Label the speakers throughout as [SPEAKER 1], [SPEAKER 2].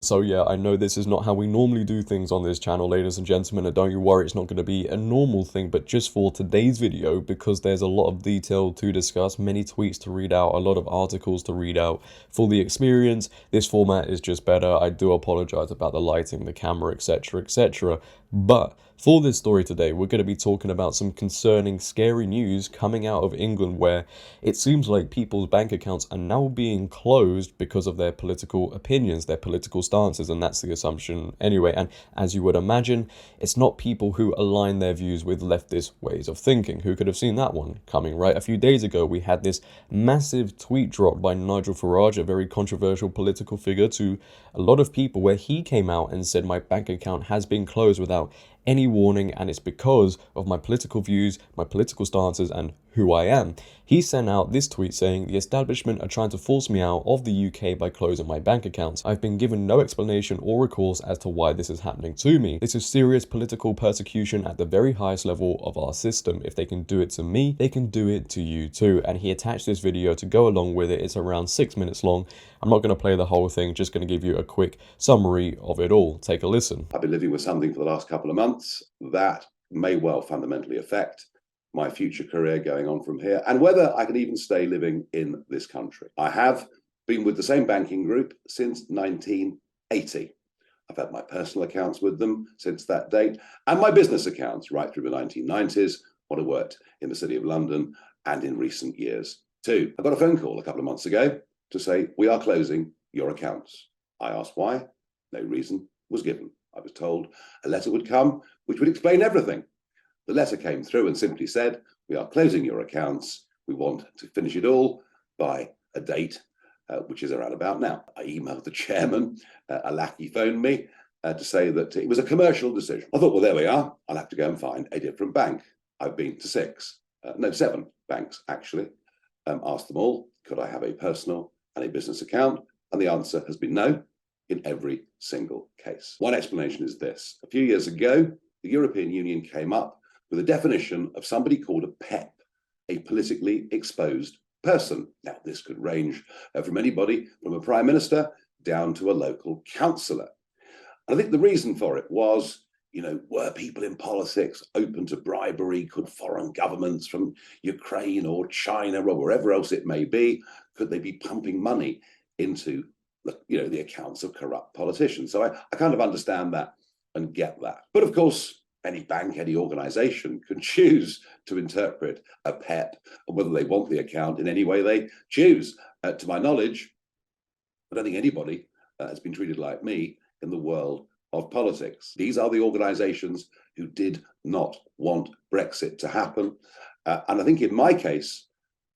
[SPEAKER 1] So yeah, I know this is not how we normally do things on this channel, ladies and gentlemen, and don't you worry, it's not going to be a normal thing, but just for today's video, because there's a lot of detail to discuss, many tweets to read out, a lot of articles to read out for the experience, this format is just better. I do apologize about the lighting, the camera, etc, etc. But for this story today, we're going to be talking about some concerning, scary news coming out of England where it seems like people's bank accounts are now being closed because of their political opinions, their political stances, and that's the assumption anyway. And as you would imagine, it's not people who align their views with leftist ways of thinking. Who could have seen that one coming, right? A few days ago, we had this massive tweet drop by Nigel Farage, a very controversial political figure, to a lot of people where he came out and said my bank account has been closed without any warning, and it's because of my political views, my political stances, and who I am. He sent out this tweet saying, "The establishment are trying to force me out of the UK by closing my bank accounts. I've been given no explanation or recourse as to why this is happening to me. This is serious political persecution at the very highest level of our system. If they can do it to me, they can do it to you too." And he attached this video to go along with it. It's around 6 minutes long. I'm not going to play the whole thing, just going to give you a quick summary of it all. Take a listen.
[SPEAKER 2] I've been living with something for the last couple of months that may well fundamentally affect my future career going on from here, and whether I can even stay living in this country. I have been with the same banking group since 1980. I've had my personal accounts with them since that date, and my business accounts right through the 1990s, when I worked in the City of London, and in recent years too. I got a phone call a couple of months ago to say, "We are closing your accounts." I asked why. No reason was given. I was told a letter would come which would explain everything. The letter came through and simply said, "We are closing your accounts. We want to finish it all by a date, which is around about now." I emailed the chairman. A lackey phoned me to say that it was a commercial decision. I thought, well, there we are. I'll have to go and find a different bank. I've been to seven banks, actually. Asked them all, could I have a personal and a business account? And the answer has been no in every single case. One explanation is this. A few years ago, the European Union came up with a definition of somebody called a PEP, a politically exposed person. Now, this could range from anybody from a prime minister down to a local councillor. And I think the reason for it was, were people in politics open to bribery? Could foreign governments from Ukraine or China or wherever else it may be, could they be pumping money into the accounts of corrupt politicians? So I kind of understand that and get that. But of course, any bank, any organization can choose to interpret a PEP or whether they want the account in any way they choose. To my knowledge, I don't think anybody has been treated like me in the world of politics. These are the organizations who did not want Brexit to happen. And I think in my case,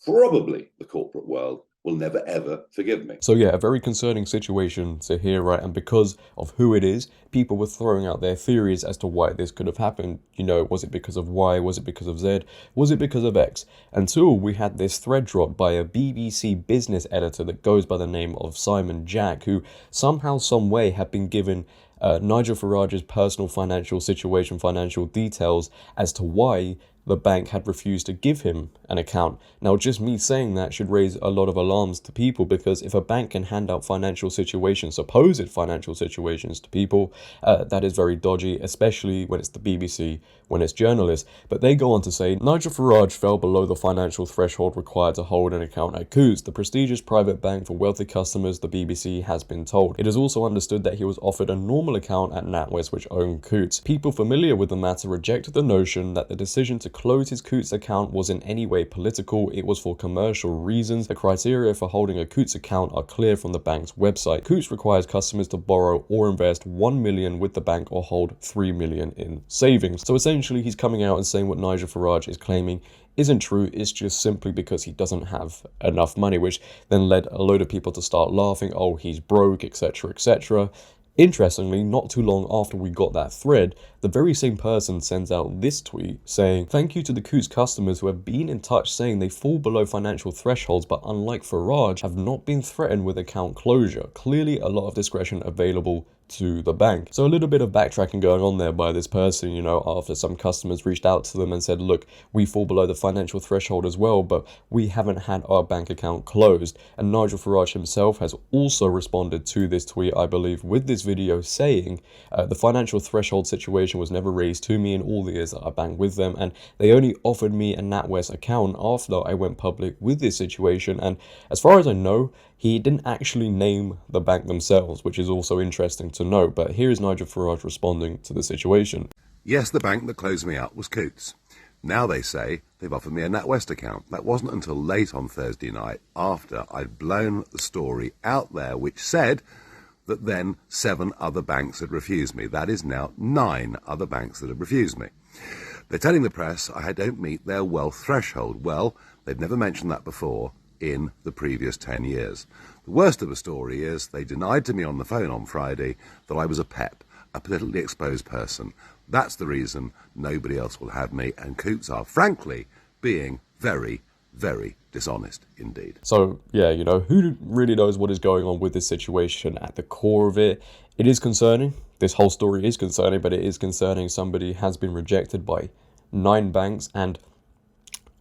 [SPEAKER 2] probably the corporate world will never ever forgive me.
[SPEAKER 1] So yeah, a very concerning situation to hear, right? And because of who it is, people were throwing out their theories as to why this could have happened. Was it because of Y? Was it because of Z? Was it because of X? Until we had this thread drop by a BBC business editor that goes by the name of Simon Jack, who somehow, some way had been given Nigel Farage's personal financial situation, financial details as to why the bank had refused to give him an account. Now, just me saying that should raise a lot of alarms to people, because if a bank can hand out financial situations, supposed financial situations to people, that is very dodgy, especially when it's the BBC, when it's journalists. But they go on to say, Nigel Farage fell below the financial threshold required to hold an account at Coutts, the prestigious private bank for wealthy customers, the BBC has been told. It is also understood that he was offered a normal account at NatWest, which owned Coutts. People familiar with the matter rejected the notion that the decision to close his Coutts account was in any way political. It was for commercial reasons. The criteria for holding a Coutts account are clear from the bank's website. Coutts requires customers to borrow or invest 1 million with the bank or hold 3 million in savings. So essentially, he's coming out and saying what Nigel Farage is claiming isn't true. It's just simply because he doesn't have enough money, which then led a load of people to start laughing. Oh, he's broke, etc., etc. Interestingly, not too long after we got that thread, the very same person sends out this tweet saying, "Thank you to the Coutts customers who have been in touch saying they fall below financial thresholds but unlike Farage have not been threatened with account closure. Clearly a lot of discretion available to the bank." So a little bit of backtracking going on there by this person, you know, after some customers reached out to them and said, look, we fall below the financial threshold as well, but we haven't had our bank account closed. And Nigel Farage himself has also responded to this tweet, I believe, with this video saying, the financial threshold situation was never raised to me in all the years that I banked with them, and they only offered me a NatWest account after I went public with this situation. And as far as I know, he didn't actually name the bank themselves, which is also interesting to note. But here is Nigel Farage responding to the situation.
[SPEAKER 3] Yes, the bank that closed me out was Coutts. Now they say they've offered me a NatWest account. That wasn't until late on Thursday night, after I'd blown the story out there, which said that then 7 other banks had refused me. That is now 9 other banks that have refused me. They're telling the press I don't meet their wealth threshold. Well, they've never mentioned that before in the previous 10 years. The worst of the story is they denied to me on the phone on Friday that I was a PEP, a politically exposed person. That's the reason nobody else will have me, and Coutts are, frankly, being very, very dishonest indeed.
[SPEAKER 1] So, yeah, you know, who really knows what is going on with this situation at the core of it? It is concerning. This whole story is concerning, but it is concerning. Somebody has been rejected by 9 banks, and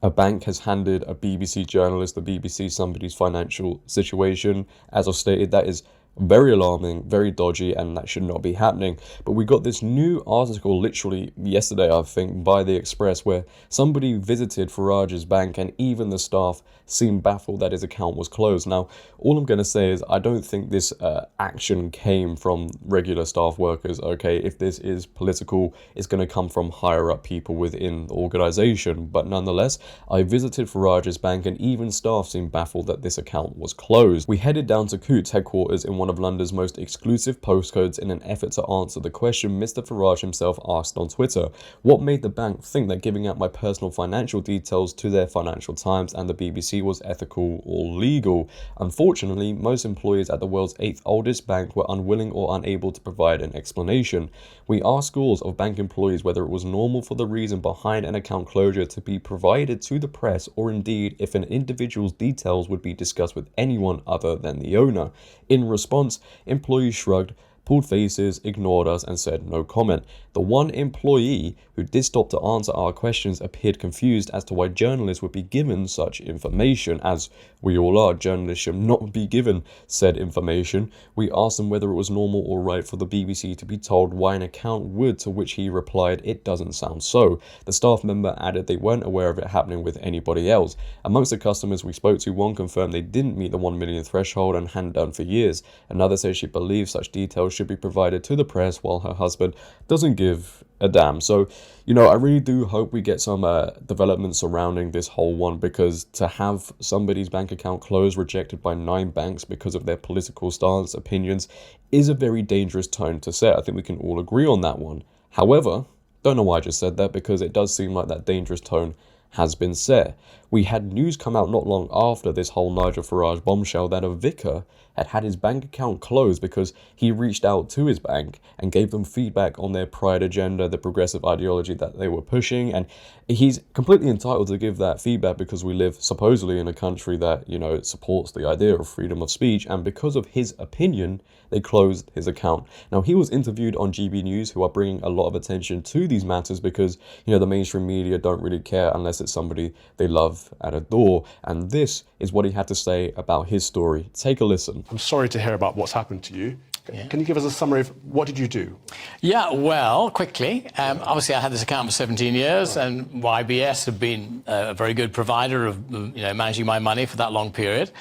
[SPEAKER 1] a bank has handed a BBC journalist, the BBC, somebody's financial situation. As I've stated, that is very alarming, very dodgy, and that should not be happening. But we got this new article literally yesterday, I think, by The Express, where somebody visited Farage's bank and even the staff seemed baffled that his account was closed. Now, all I'm going to say is I don't think this action came from regular staff workers, okay? If this is political, it's going to come from higher up people within the organization. But nonetheless, I visited Farage's bank and even staff seemed baffled that this account was closed. We headed down to Coutts headquarters in one of London's most exclusive postcodes in an effort to answer the question Mr. Farage himself asked on Twitter. What made the bank think that giving out my personal financial details to their Financial Times and the BBC was ethical or legal? Unfortunately, most employees at the world's 8th oldest bank were unwilling or unable to provide an explanation. We asked scores of bank employees whether it was normal for the reason behind an account closure to be provided to the press, or indeed if an individual's details would be discussed with anyone other than the owner. In response, employees shrugged, pulled faces, ignored us, and said no comment. The one employee who did stop to answer our questions appeared confused as to why journalists would be given such information. As we all are, journalists should not be given said information. We asked him whether it was normal or right for the BBC to be told why an account would, to which he replied, "It doesn't sound so." The staff member added they weren't aware of it happening with anybody else. Amongst the customers we spoke to, one confirmed they didn't meet the 1 million threshold and hadn't done for years. Another said she believes such details should be provided to the press, while her husband doesn't give a damn. So, you know, I really do hope we get some developments surrounding this whole one, because to have somebody's bank account closed, rejected by 9 banks because of their political stance, opinions, is a very dangerous tone to set. I think we can all agree on that one. However, don't know why I just said that, because it does seem like that dangerous tone has been set. We had news come out not long after this whole Nigel Farage bombshell that a vicar had his bank account closed because he reached out to his bank and gave them feedback on their pride agenda, the progressive ideology that they were pushing. And he's completely entitled to give that feedback, because we live supposedly in a country that, you know, supports the idea of freedom of speech. And because of his opinion, they closed his account. Now, he was interviewed on GB News, who are bringing a lot of attention to these matters because, you know, the mainstream media don't really care unless it's somebody they love and adore. And this is what he had to say about his story. Take a listen.
[SPEAKER 4] I'm sorry to hear about what's happened to you. Yeah. Can you give us a summary of what did you do?
[SPEAKER 5] Yeah, well, quickly. Obviously, I had this account for 17 years, and YBS have been a very good provider of, you know, managing my money for that long period.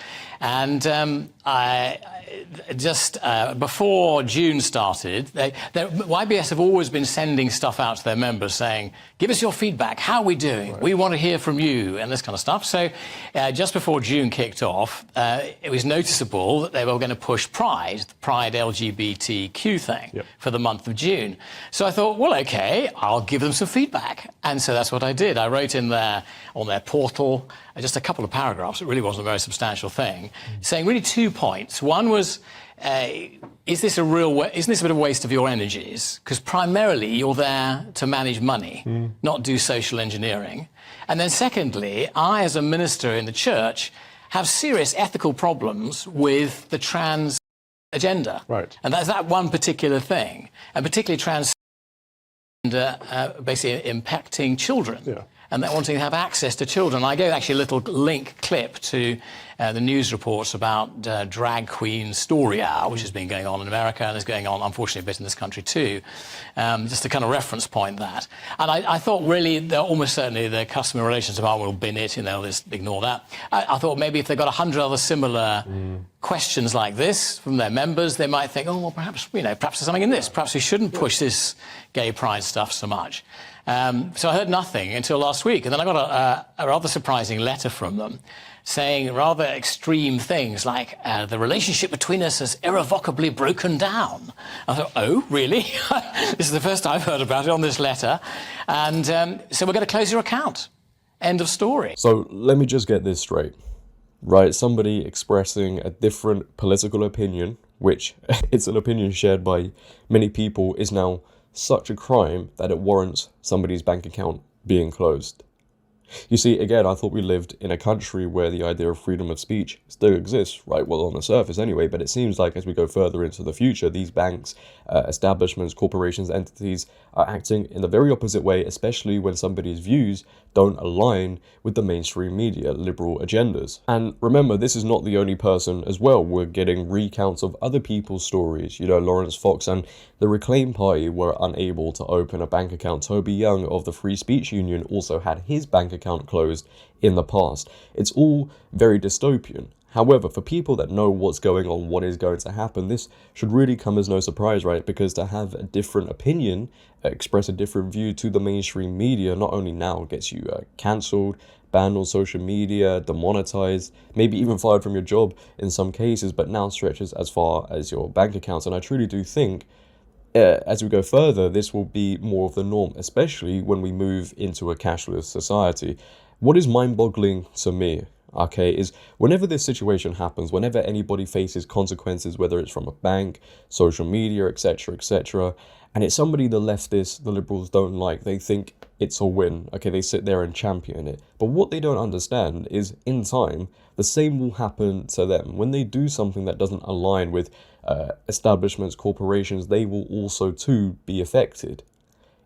[SPEAKER 5] And I just before June started, YBS have always been sending stuff out to their members saying, "Give us your feedback. How are we doing? Right. We want to hear from you," and this kind of stuff. So just before June kicked off, it was noticeable that they were going to push the Pride LGBTQ thing for the month of June. So I thought, well, okay, I'll give them some feedback. And so that's what I did. I wrote in there on their portal, just a couple of paragraphs, it really wasn't a very substantial thing, saying really 2 points. One was, isn't this a bit of a waste of your energies? Because primarily you're there to manage money, not do social engineering. And then secondly, I, as a minister in the church, have serious ethical problems with the trans agenda.
[SPEAKER 4] Right.
[SPEAKER 5] And that's that one particular thing, and particularly trans basically impacting children.
[SPEAKER 4] Yeah.
[SPEAKER 5] And they're wanting to have access to children. I gave actually a little link clip to the news reports about drag queen story hour, which has been going on in America and is going on, unfortunately, a bit in this country too. Just to kind of reference point that. And I thought really, almost certainly the Customer Relations Department will bin it, just ignore that. I thought maybe if they got 100 other similar questions like this from their members, they might think, oh, well, perhaps there's something in this. Perhaps we shouldn't push this gay pride stuff so much. So I heard nothing until last week, and then I got a rather surprising letter from them saying rather extreme things like, the relationship between us has irrevocably broken down. I thought, oh, really? This is the first I've heard about it on this letter. And so we're going to close your account. End of story.
[SPEAKER 1] So let me just get this straight. Right, somebody expressing a different political opinion, which it's an opinion shared by many people, is now such a crime that it warrants somebody's bank account being closed. You see, again, I thought we lived in a country where the idea of freedom of speech still exists, right? Well, on the surface anyway, but it seems like as we go further into the future, these banks, establishments, corporations, entities are acting in the very opposite way, especially when somebody's views don't align with the mainstream media, liberal agendas. And remember, this is not the only person as well. We're getting recounts of other people's stories. Lawrence Fox and the Reclaim Party were unable to open a bank account. Toby Young of the Free Speech Union also had his bank account closed in the past. It's all very dystopian. However, for people that know what's going on, what is going to happen, this should really come as no surprise, right? Because to have a different opinion, express a different view to the mainstream media, not only now gets you cancelled, banned on social media, demonetized, maybe even fired from your job in some cases, but now stretches as far as your bank accounts. And I truly do think as we go further, this will be more of the norm, especially when we move into a cashless society. What is mind-boggling to me, okay, is whenever this situation happens, whenever anybody faces consequences, whether it's from a bank, social media, etc., and it's somebody the leftists, the liberals don't like, they think it's a win. Okay, they sit there and champion it. But what they don't understand is, in time, the same will happen to them. When they do something that doesn't align with establishments, corporations, they will also too be affected.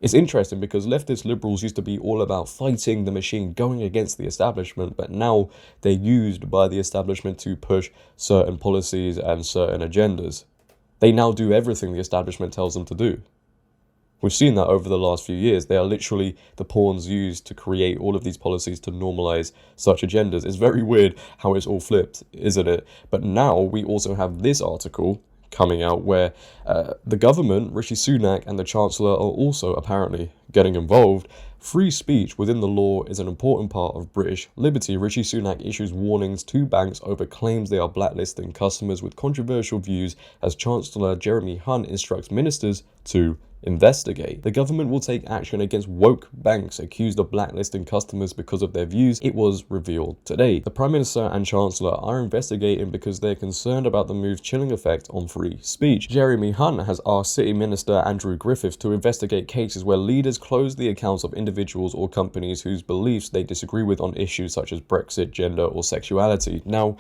[SPEAKER 1] It's interesting because leftist liberals used to be all about fighting the machine, going against the establishment, but now they're used by the establishment to push certain policies and certain agendas. They now do everything the establishment tells them to do. We've seen that over the last few years. They are literally the pawns used to create all of these policies to normalize such agendas. It's very weird how it's all flipped, isn't it? But now we also have this article coming out where the government, Rishi Sunak, and the Chancellor are also apparently getting involved. Free speech within the law is an important part of British liberty. Rishi Sunak issues warnings to banks over claims they are blacklisting customers with controversial views as Chancellor Jeremy Hunt instructs ministers to investigate. The government will take action against woke banks accused of blacklisting customers because of their views, it was revealed today. The Prime Minister and Chancellor are investigating because they're concerned about the move's chilling effect on free speech. Jeremy Hunt has asked City Minister Andrew Griffith to investigate cases where leaders close the accounts of individuals or companies whose beliefs they disagree with on issues such as Brexit, gender, or sexuality. Now,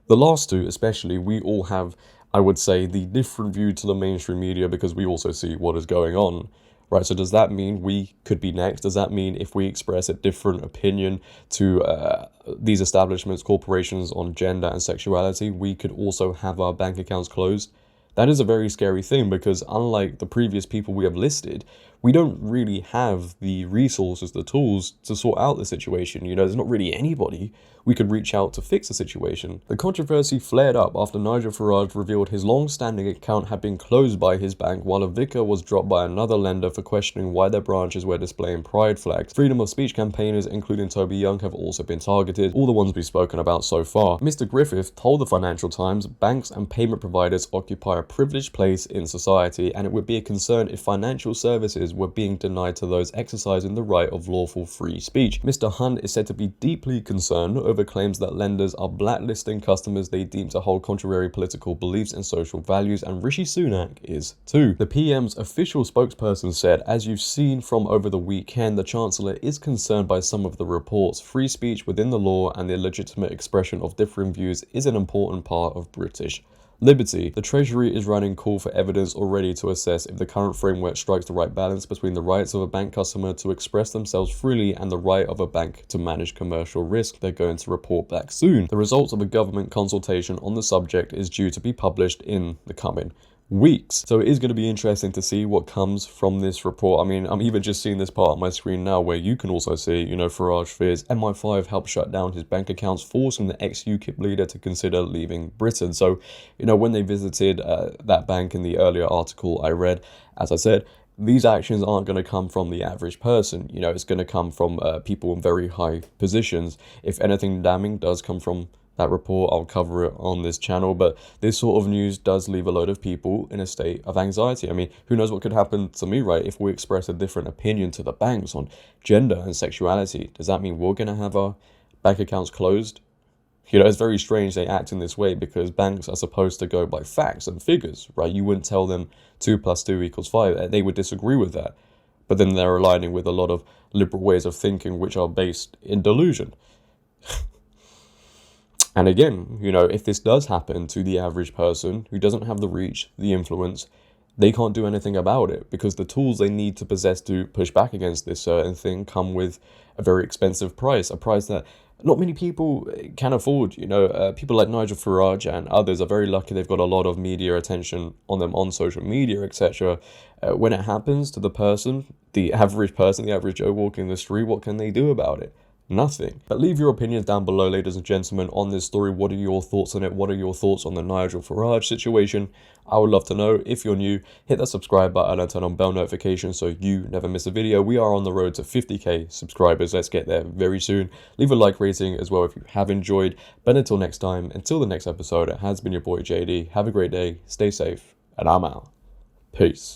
[SPEAKER 1] the last two especially, we all have, I would say, the different view to the mainstream media because we also see what is going on, right? So does that mean we could be next? Does that mean if we express a different opinion to these establishments, corporations on gender and sexuality, we could also have our bank accounts closed? That is a very scary thing because unlike the previous people we have listed, we don't really have the resources, the tools to sort out the situation. There's not really anybody we could reach out to fix the situation. The controversy flared up after Nigel Farage revealed his long-standing account had been closed by his bank, while a vicar was dropped by another lender for questioning why their branches were displaying pride flags. Freedom of speech campaigners, including Toby Young, have also been targeted, all the ones we've spoken about so far. Mr. Griffith told the Financial Times banks and payment providers occupy a a privileged place in society, and it would be a concern if financial services were being denied to those exercising the right of lawful free speech. Mr. Hunt is said to be deeply concerned over claims that lenders are blacklisting customers they deem to hold contrary political beliefs and social values, and Rishi Sunak is too. The PM's official spokesperson said, as you've seen from over the weekend, the Chancellor is concerned by some of the reports. Free speech within the law and the legitimate expression of differing views is an important part of British liberty. The Treasury is running call for evidence already to assess if the current framework strikes the right balance between the rights of a bank customer to express themselves freely and the right of a bank to manage commercial risk. They're going to report back soon. The results of a government consultation on the subject is due to be published in the coming weeks. So it is going to be interesting to see what comes from this report. I mean, I'm even just seeing this part on my screen now where you can also see, you know, Farage fears MI5 helped shut down his bank accounts, forcing the ex-UKIP leader to consider leaving Britain. So, you know, when they visited that bank in the earlier article I read, as I said, these actions aren't going to come from the average person. You know, it's going to come from people in very high positions. If anything damning does come from that report, I'll cover it on this channel, but this sort of news does leave a load of people in a state of anxiety. I mean, who knows what could happen to me, right? If we express a different opinion to the banks on gender and sexuality, does that mean we're going to have our bank accounts closed? You know, it's very strange they act in this way because banks are supposed to go by facts and figures, right? You wouldn't tell them 2 + 2 = 5. They would disagree with that. But then they're aligning with a lot of liberal ways of thinking which are based in delusion. And again, you know, if this does happen to the average person who doesn't have the reach, the influence, they can't do anything about it because the tools they need to possess to push back against this certain thing come with a very expensive price, a price that not many people can afford. You know, people like Nigel Farage and others are very lucky they've got a lot of media attention on them on social media, etc. When it happens to the average person, the average Joe walking the street, what can they do about it? Nothing. But leave your opinions down below, ladies and gentlemen, on this story. What are your thoughts on it? What are your thoughts on the Nigel Farage situation? I would love to know. If you're new, hit that subscribe button and turn on bell notifications so you never miss a video. We are on the road to 50k subscribers. Let's get there very soon. Leave a like rating as well if you have enjoyed. But until next time, until the next episode, it has been your boy JD. Have a great day, stay safe, and I'm out. Peace.